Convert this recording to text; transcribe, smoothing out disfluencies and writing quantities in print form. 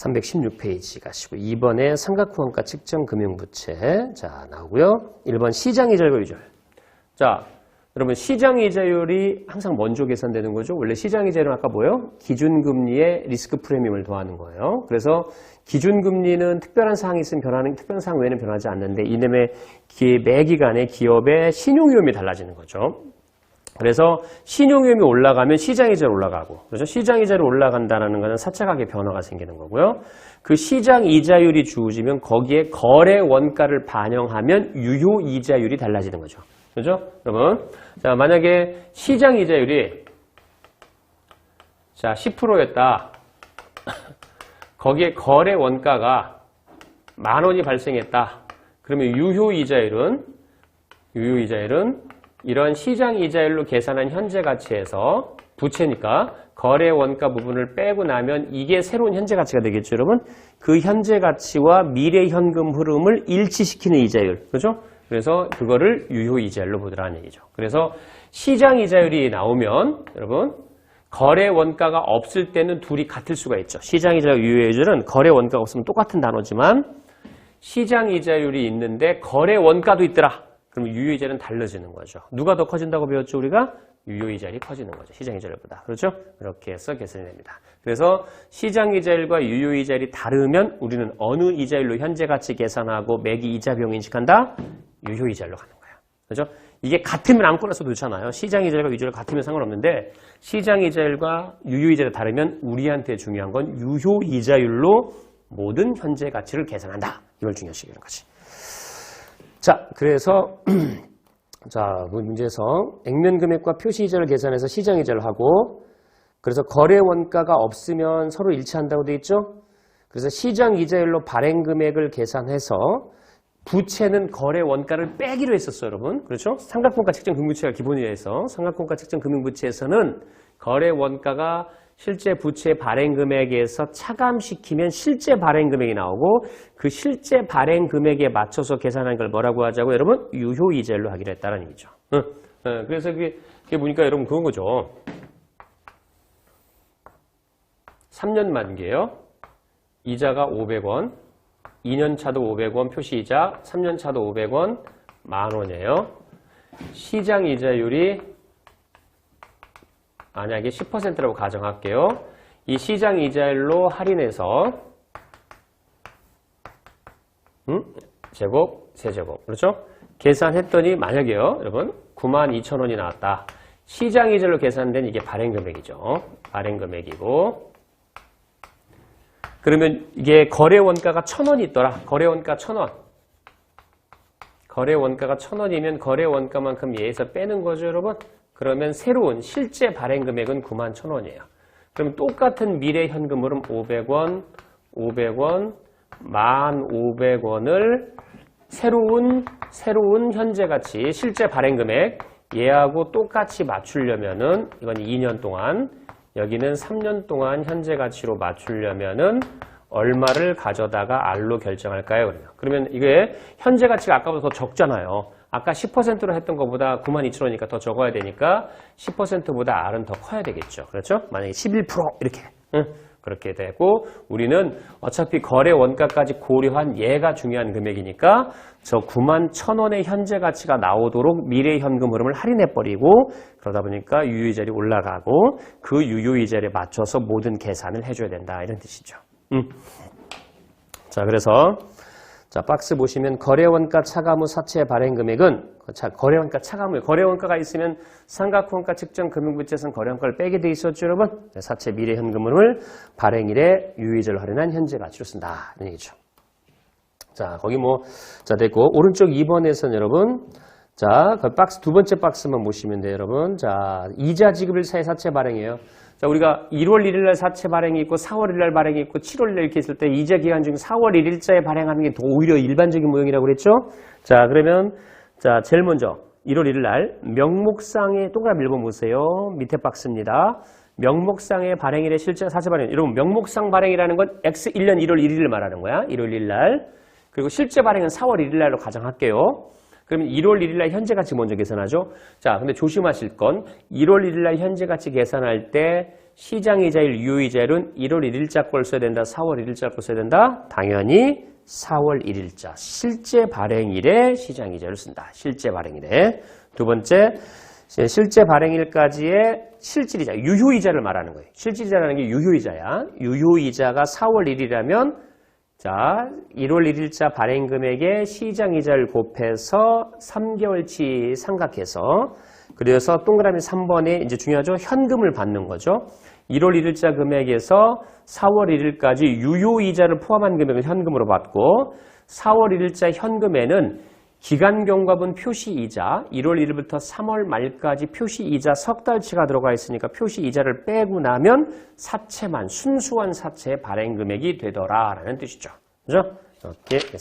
316페이지 가시고 2번에 삼각후원가 측정 금융부채 자 나오고요. 1번 시장이자율과 유절. 자 여러분 시장이자율이 항상 먼저 계산되는 거죠. 원래 시장이자율은 아까 뭐예요? 기준금리에 리스크 프리미엄을 더하는 거예요. 그래서 기준금리는 특별한 사항이 있으면 변하는 특별한 사항 외에는 변하지 않는데 이놈의 매 기간에 기업의 신용위험이 달라지는 거죠. 그래서 신용위험이 올라가면 시장이자율 올라가고, 그렇죠? 시장이자율이 올라간다는 것은 사채가계 변화가 생기는 거고요. 그 시장이자율이 주어지면 거기에 거래 원가를 반영하면 유효이자율이 달라지는 거죠. 그렇죠? 여러분. 자, 만약에 시장이자율이 자, 10%였다. 거기에 거래 원가가 10,000원이 발생했다. 그러면 유효이자율은 이런 시장이자율로 계산한 현재 가치에서 부채니까 거래 원가 부분을 빼고 나면 이게 새로운 현재 가치가 되겠죠, 여러분? 그 현재 가치와 미래 현금 흐름을 일치시키는 이자율. 그렇죠? 그래서 그거를 유효이자율로 보더라는 얘기죠. 그래서 시장이자율이 나오면 여러분 거래 원가가 없을 때는 둘이 같을 수가 있죠. 시장이자율, 유효이자율은 거래 원가가 없으면 똑같은 단어지만 시장이자율이 있는데 거래 원가도 있더라. 그럼 유효이자율은 달라지는 거죠. 누가 더 커진다고 배웠죠, 우리가? 유효이자율이 커지는 거죠. 시장이자율보다. 그렇죠? 이렇게 해서 계산이 됩니다. 그래서 시장이자율과 유효이자율이 다르면 우리는 어느 이자율로 현재 가치 계산하고 매기 이자 비용 인식한다? 유효이자율로 가는 거예요. 그렇죠? 이게 같으면 아무거나 써도 좋잖아요. 시장이자율과 유효이자율 같으면 상관없는데 시장이자율과 유효이자율이 다르면 우리한테 중요한 건 유효이자율로 모든 현재 가치를 계산한다. 이걸 중요시 여기는 거지. 자, 그래서 자, 문제에서 액면 금액과 표시 이자를 계산해서 시장 이자를 하고 그래서 거래 원가가 없으면 서로 일치한다고 돼 있죠? 그래서 시장 이자율로 발행 금액을 계산해서 부채는 거래 원가를 빼기로 했었어요, 여러분. 그렇죠? 삼각분가 측정 금융부채가 기본이라 해서 삼각분가 측정 금융부채에서는 거래 원가가 실제 부채 발행 금액에서 차감시키면 실제 발행 금액이 나오고 그 실제 발행 금액에 맞춰서 계산하는 걸 뭐라고 하자고 여러분? 유효이자율로 하기로 했다는 얘기죠. 그래서 그게 보니까 여러분 그런 거죠. 3년 만기예요. 이자가 500원, 2년 차도 500원 표시이자, 3년 차도 500원, 10,000원이에요. 시장 이자율이 만약에 10%라고 가정할게요. 이 시장 이자율로 할인해서 제곱, 세제곱. 그렇죠? 계산했더니 만약에요. 여러분 92,000원이 나왔다. 시장 이자율로 계산된 이게 발행 금액이죠. 발행 금액이고 그러면 이게 거래 원가가 1,000원이 있더라. 거래 원가 1,000원. 거래 원가가 1,000원이면 거래 원가만큼 얘에서 빼는 거죠, 여러분. 그러면 새로운 실제 발행 금액은 91,000원이에요. 그럼 똑같은 미래 현금으로 500원, 500원, 1,500원을 새로운 현재 가치, 실제 발행 금액 얘하고 똑같이 맞추려면은 이건 2년 동안, 여기는 3년 동안 현재 가치로 맞추려면은 얼마를 가져다가 R로 결정할까요? 그러면 이게 현재 가치가 아까보다 더 적잖아요. 아까 10%로 했던 것보다 92,000원이니까 더 적어야 되니까 10%보다 R은 더 커야 되겠죠. 그렇죠? 만약에 11% 이렇게. 그렇게 되고 우리는 어차피 거래 원가까지 고려한 얘가 중요한 금액이니까 저 91,000원의 현재 가치가 나오도록 미래 현금 흐름을 할인해버리고 그러다 보니까 유효이자율이 올라가고 그 유효이자율에 맞춰서 모든 계산을 해줘야 된다. 이런 뜻이죠. 자, 그래서 자, 박스 보시면 거래원가 차감 후 사채 발행 금액은 거래원가 차감 후 거래원가가 있으면 삼각후원가 측정 금융부채에서는 거래원가를 빼게 돼 있었죠, 여러분. 사채 미래 현금을 발행일에 유효이자를 할인한 현재 가치로 쓴다. 이런 얘기죠. 자, 거기 자, 됐고 오른쪽 2번에서는 여러분 자, 그 박스 두 번째 박스만 보시면 돼요, 여러분. 자, 이자 지급일 사이 사채 발행이에요. 자, 우리가 1월 1일 날 사채 발행이 있고 4월 1일 날 발행이 있고 7월 1일 이렇게 있을 때 이자 기간 중 4월 1일자에 발행하는 게 더 오히려 일반적인 모형이라고 그랬죠? 자, 그러면 자, 제일 먼저 1월 1일 날 명목상의 동그라미 1번 보세요. 밑에 박스입니다. 명목상의 발행일에 실제 사채 발행. 여러분, 명목상 발행이라는 건 X 1년 1월 1일을 말하는 거야. 1월 1일 날. 그리고 실제 발행은 4월 1일 날로 가정할게요. 그러면 1월 1일 날 현재 가치 먼저 계산하죠. 자, 근데 조심하실 건 1월 1일 날 현재 가치 계산할 때 시장이자일, 유효이자일은 1월 1일자 걸 써야 된다, 4월 1일자 걸 써야 된다? 당연히 4월 1일자 실제 발행일에 시장이자를 쓴다. 실제 발행일에. 두 번째, 실제 발행일까지의 실질이자, 유효이자를 말하는 거예요. 실질이자라는 게 유효이자야. 유효이자가 4월 1일이라면 자, 1월 1일자 발행 금액에 시장이자를 곱해서 3개월치 상각해서 그래서 동그라미 3번에 이제 중요하죠. 현금을 받는 거죠. 1월 1일자 금액에서 4월 1일까지 유효이자를 포함한 금액을 현금으로 받고 4월 1일자 현금에는 기간경과분 표시이자 1월 1일부터 3월 말까지 표시이자 석 달치가 들어가 있으니까 표시이자를 빼고 나면 사채만 순수한 사채의 발행금액이 되더라라는 뜻이죠. 그죠? 이렇게